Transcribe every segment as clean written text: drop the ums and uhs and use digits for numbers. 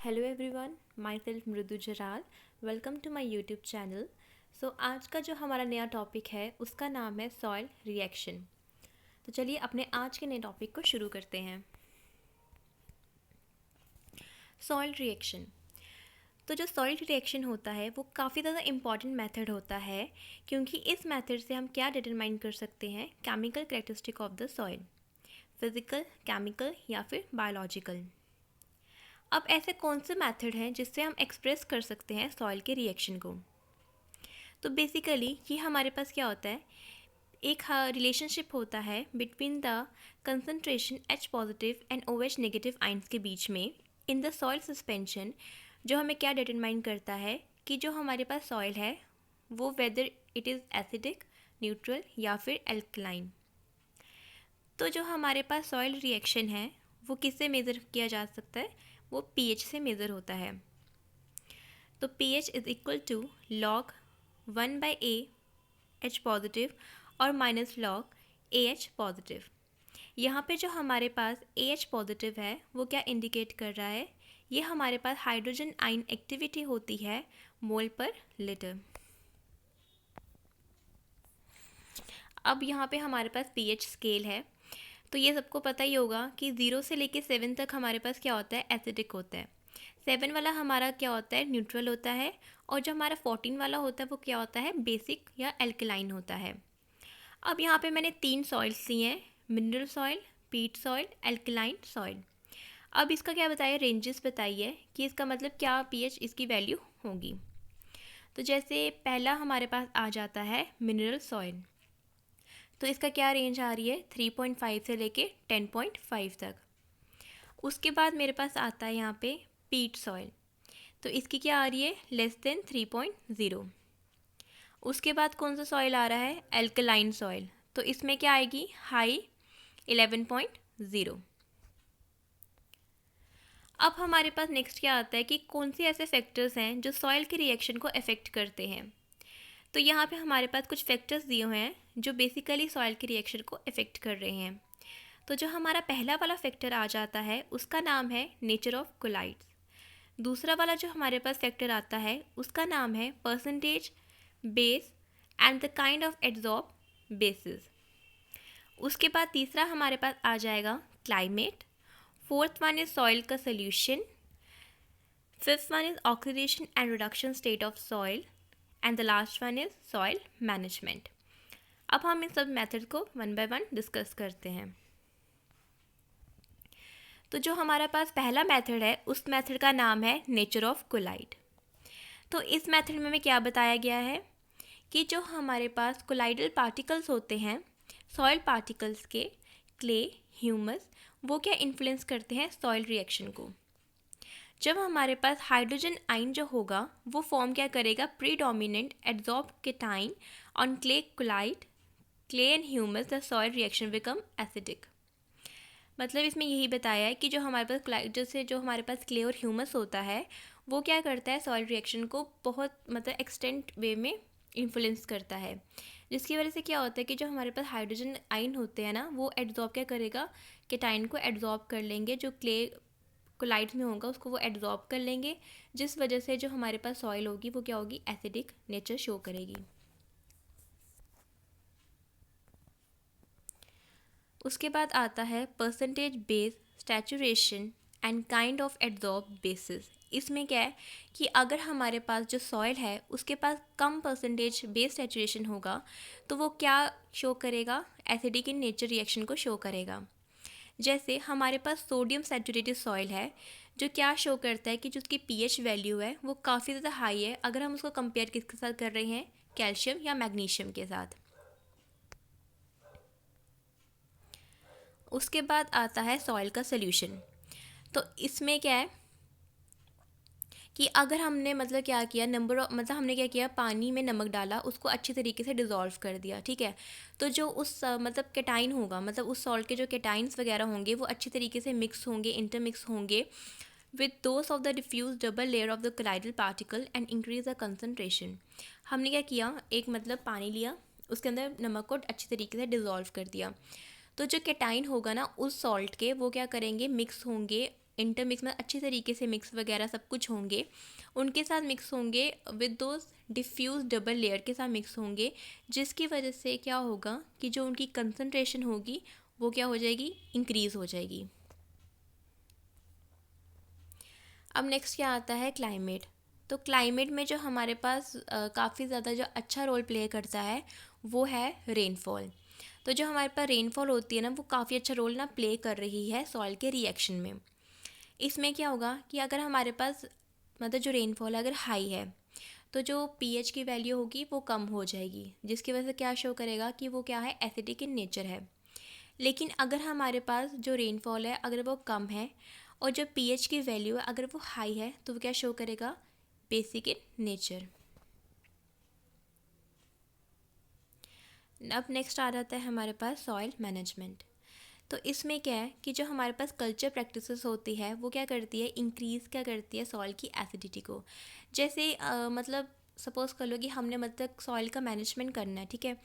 Hello everyone, myself Mridu Jaral. Welcome to my YouTube channel. आज का जो हमारा नया टॉपिक है उसका नाम है सॉइल रिएक्शन। तो चलिए अपने आज के नए टॉपिक को शुरू करते हैं। Soil reaction. तो जो सॉइल रिएक्शन होता है वो काफ़ी ज़्यादा इम्पॉर्टेंट मेथड होता है, क्योंकि इस मेथड से हम क्या डिटरमाइन कर सकते हैं, chemical characteristic of the soil, physical, chemical या फिर बायोलॉजिकल। अब ऐसे कौन से मेथड हैं जिससे हम एक्सप्रेस कर सकते हैं सॉइल के रिएक्शन को। तो बेसिकली ये हमारे पास क्या होता है, एक रिलेशनशिप होता है between the concentration H positive and OH negative ions के बीच में इन द सॉइल सस्पेंशन, जो हमें क्या डिटरमाइन करता है कि जो हमारे पास सॉइल है वो whether it is acidic, neutral या फिर एल्कलाइन। तो जो हमारे पास सॉइल रिएक्शन है वो किससे मेज़र किया जा सकता है, वो pH से मेज़र होता है। तो pH is equal to log 1/A H positive और माइनस log AH पॉजिटिव। यहाँ पे जो हमारे पास AH पॉजिटिव है वो क्या इंडिकेट कर रहा है, ये हमारे पास हाइड्रोजन आयन एक्टिविटी होती है मोल पर लीटर। अब यहाँ पे हमारे पास pH स्केल है, तो ये सबको पता ही होगा कि 0 से लेके 7 तक हमारे पास क्या होता है, एसिडिक होता है। 7 वाला हमारा क्या होता है, न्यूट्रल होता है। और जो हमारा 14 वाला होता है वो क्या होता है, बेसिक या एल्कलाइन होता है। अब यहाँ पे मैंने 3 सॉइल्स लिए हैं, मिनरल सॉइल, पीट सॉइल, एल्कलाइन सॉइल। अब इसका क्या बताइए, रेंजेस बताइए कि इसका मतलब क्या पीएच इसकी वैल्यू होगी। तो जैसे पहला हमारे पास आ जाता है मिनरल सॉइल, तो इसका क्या रेंज आ रही है, 3.5 से लेके 10.5 तक। उसके बाद मेरे पास आता है यहाँ पे पीट सॉइल, तो इसकी क्या आ रही है, लेस देन 3.0। उसके बाद कौन सा सॉइल आ रहा है, एल्कलाइन सॉइल, तो इसमें क्या आएगी, हाई 11.0। अब हमारे पास नेक्स्ट क्या आता है कि कौन से ऐसे फैक्टर्स हैं जो सॉइल के रिएक्शन को अफेक्ट करते हैं। तो यहाँ पे हमारे पास कुछ फैक्टर्स दिए हुए हैं जो बेसिकली सॉइल के रिएक्शन को अफेक्ट कर रहे हैं। तो जो हमारा पहला वाला फैक्टर आ जाता है उसका नाम है नेचर ऑफ कोलाइड्स। दूसरा वाला जो हमारे पास फैक्टर आता है उसका नाम है percentage base and the kind of adsorb basis. उसके बाद तीसरा हमारे पास आ जाएगा climate. Fourth one is soil का solution. Fifth one is oxidation and reduction state of soil and the last one is soil management. अब हम इन सब मेथड को वन बाय वन डिस्कस करते हैं। तो जो हमारे पास पहला मेथड है उस मेथड का नाम है नेचर ऑफ कोलाइड। तो इस मेथड में हमें क्या बताया गया है कि जो हमारे पास कोलाइडल पार्टिकल्स होते हैं, सॉइल पार्टिकल्स के, क्ले, ह्यूमस, वो क्या इन्फ्लुएंस करते हैं सॉइल रिएक्शन को। जब हमारे पास हाइड्रोजन आयन जो होगा वो फॉर्म क्या करेगा, predominant adsorb cation on clay colloid, clay and humus, the soil reaction become acidic. मतलब इसमें यही बताया है कि जो हमारे पास जैसे जो हमारे पास क्ले और ह्यूमस होता है वो क्या करता है, सॉइल रिएक्शन को बहुत मतलब एक्सटेंट वे में इन्फ्लुएंस करता है, जिसकी वजह से क्या होता है कि जो हमारे पास हाइड्रोजन आयन होते हैं ना वो एड्जॉर्ब क्या करेगा, केटाइन को एड्जॉर्ब कर लेंगे, जो क्ले कोलाइड्स में होगा उसको वो एड्जॉर्ब कर लेंगे, जिस वजह से जो हमारे पास सॉइल होगी वो क्या होगी, एसिडिक नेचर शो करेगी। उसके बाद आता है percentage base, saturation and kind of adsorb basis. इसमें क्या है कि अगर हमारे पास जो सॉइल है उसके पास कम परसेंटेज बेस सैचुरेशन होगा तो वो क्या शो करेगा, एसिडिक इन नेचर रिएक्शन को शो करेगा। जैसे हमारे पास सोडियम सैचुरेटेड सॉइल है जो क्या शो करता है कि जो उसकी पीएच वैल्यू है वो काफ़ी ज़्यादा हाई है, अगर हम उसको कंपेयर किसके साथ कर रहे हैं, कैल्शियम या मैग्नीशियम के साथ। उसके बाद आता है सॉइल का सोल्यूशन। तो इसमें क्या है कि अगर हमने मतलब क्या किया, हमने क्या किया, पानी में नमक डाला, उसको अच्छी तरीके से डिज़ोल्व कर दिया, ठीक है। तो जो उस मतलब केटाइन होगा, मतलब उस सॉल्ट के जो केटाइंस वगैरह होंगे वो अच्छी तरीके से मिक्स होंगे, इंटरमिक्स होंगे with those of the diffuse double layer of the colloidal particle and increase the concentration. हमने क्या किया, एक मतलब पानी लिया, उसके अंदर नमक को अच्छी तरीके से डिज़ोल्व कर दिया, तो जो केटाइन होगा ना उस सॉल्ट के वो क्या करेंगे, मिक्स होंगे, इंटरमिक्स में अच्छी तरीके से मिक्स वगैरह सब कुछ होंगे, उनके साथ मिक्स होंगे with those diffuse double layer के साथ मिक्स होंगे, जिसकी वजह से क्या होगा कि जो उनकी कंसंट्रेशन होगी वो क्या हो जाएगी, इंक्रीज़ हो जाएगी। अब नेक्स्ट क्या आता है, क्लाइमेट। तो क्लाइमेट में जो हमारे पास काफ़ी ज़्यादा जो अच्छा रोल प्ले करता है वो है रेनफॉल। तो जो हमारे पास रेनफॉल होती है ना, वो काफ़ी अच्छा रोल ना प्ले कर रही है सॉइल के रिएक्शन में। इसमें क्या होगा कि अगर हमारे पास मतलब जो रेनफॉल अगर हाई है तो जो पीएच की वैल्यू होगी वो कम हो जाएगी, जिसकी वजह से क्या शो करेगा कि वो क्या है, एसिडिक इन नेचर है। लेकिन अगर हमारे पास जो रेनफॉल है अगर वो कम है और जो पीएच की वैल्यू है अगर वो हाई है तो वो क्या शो करेगा, बेसिक इन नेचर। अब नेक्स्ट आ जाता है हमारे पास सॉइल मैनेजमेंट। तो इसमें क्या है कि जो हमारे पास कल्चर प्रैक्टिसेस होती है वो क्या करती है, इंक्रीज़ क्या करती है सॉइल की एसिडिटी को। जैसे मतलब सपोज़ कर लो कि हमने मतलब सॉइल का मैनेजमेंट करना है, ठीक है,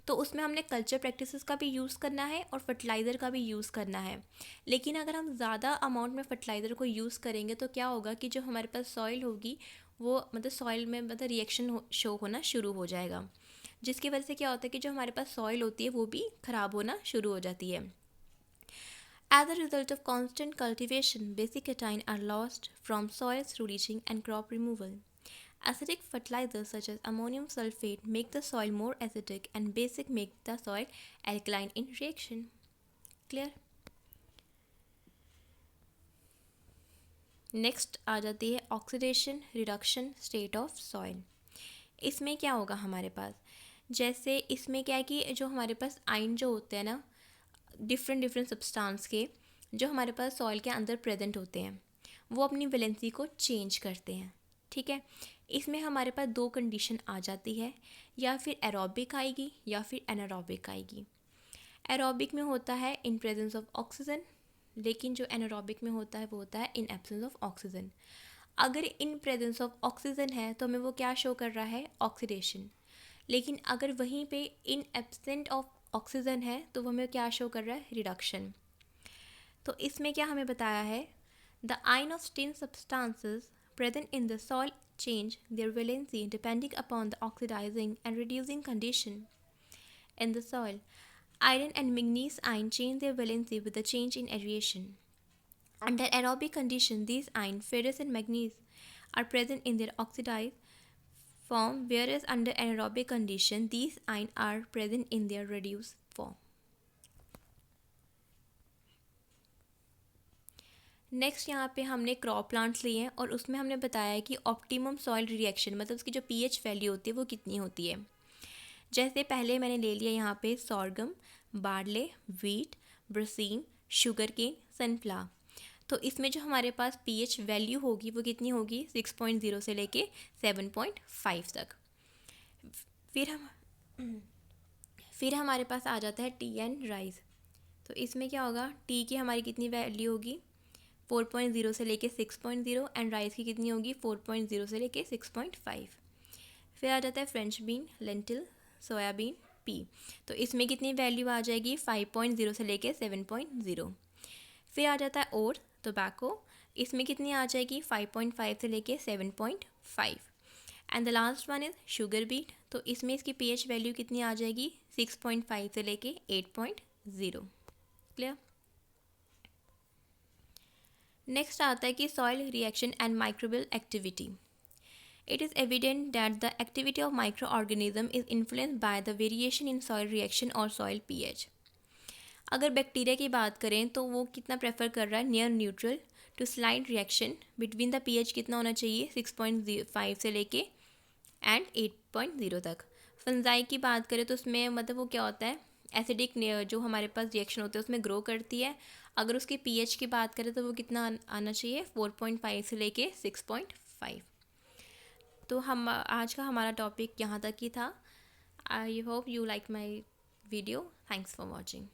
तो उसमें हमने कल्चर प्रैक्टिसेस का भी यूज़ करना है और फर्टिलाइज़र का भी यूज़ करना है। लेकिन अगर हम ज़्यादा अमाउंट में फर्टिलाइज़र को यूज़ करेंगे तो क्या होगा कि जो हमारे पास सॉइल होगी वो मतलब सॉइल में मतलब रिएक्शन शो होना शुरू हो जाएगा, जिसकी वजह से क्या होता है कि जो हमारे पास सॉइल होती है वो भी ख़राब होना शुरू हो जाती है। As a result of constant cultivation, basic cation are lost from soil through leaching and crop removal. Acidic fertilizers such as ammonium sulfate make the soil more acidic and basic make the soil alkaline in reaction. Clear? Next आ जाती है oxidation reduction state of soil. इसमें क्या होगा हमारे पास, जैसे इसमें क्या है कि जो हमारे पास आयन जो होते हैं ना, डिफरेंट डिफरेंट सब्सटेंस के जो हमारे पास सॉइल के अंदर प्रेजेंट होते हैं वो अपनी वैलेंसी को चेंज करते हैं, ठीक है। इसमें हमारे पास दो कंडीशन आ जाती है, या फिर एरोबिक आएगी या फिर एनारोबिक आएगी। एरोबिक में होता है इन प्रेजेंस ऑफ ऑक्सीजन, लेकिन जो एनारोबिक में होता है वो होता है इन एब्सेंस ऑफ ऑक्सीजन। अगर इन प्रेजेंस ऑफ ऑक्सीजन है तो हमें वो क्या शो कर रहा है, ऑक्सीडेशन। लेकिन अगर वहीं पे इन एब्सेंट ऑफ ऑक्सीजन है तो वो हमें क्या शो कर रहा है, रिडक्शन। तो इसमें क्या हमें बताया है, the ion of certain substances present in the soil change their valency depending upon the oxidizing and reducing condition in the soil. Iron and manganese ion change their valency with the change in aeration. Under aerobic condition, these ions, ferrous and manganese, are present in their oxidized form, whereas under anaerobic condition, these ions are present in their reduced form. Next यहाँ पे हमने crop plants लिए हैं और उसमें हमने बताया है कि ऑप्टिमम सॉइल रिएक्शन मतलब उसकी जो पीएच वैल्यू होती है वो कितनी होती है। जैसे पहले मैंने ले लिया यहाँ पे सॉर्गम, बार्ले, वीट, ब्रसीन, शुगर केन, सनफ्लावर। तो इसमें जो हमारे पास पीएच वैल्यू होगी वो कितनी होगी, 6.0 से लेके 7.5 तक। फिर हमारे पास आ जाता है टी एंड राइस। तो इसमें क्या होगा, टी की हमारी कितनी वैल्यू होगी, 4.0 से लेके 6.0, एंड राइस की कितनी होगी, 4.0 से लेके 6.5। फिर आ जाता है French bean, lentil, soybean, P. तो इसमें कितनी वैल्यू आ जाएगी, 5.0 से लेके 7.0। फिर आ जाता है ओट्स, टोबैको, इसमें कितनी आ जाएगी, 5.5 से लेके 7.5। And the last one is sugar beet, तो इसमें इसकी पीएच वैल्यू कितनी आ जाएगी, 6.5 से लेके 8.0। क्लियर। नेक्स्ट आता है कि soil reaction and microbial activity. It is evident that the activity of microorganism is influenced by the variation in soil reaction or soil pH. अगर बैक्टीरिया की बात करें तो वो कितना प्रेफर कर रहा है, near neutral to slight reaction between the pH कितना होना चाहिए, 6.5 से लेके एंड 8.0 तक। फंजाई की बात करें तो उसमें मतलब वो क्या होता है, एसिडिक जो हमारे पास रिएक्शन होते हैं उसमें ग्रो करती है। अगर उसकी पीएच की बात करें तो वो कितना आना चाहिए, 4.5 से लेके 6.5। तो हम आज का हमारा टॉपिक यहाँ तक ही था। I hope you like my video. Thanks for watching.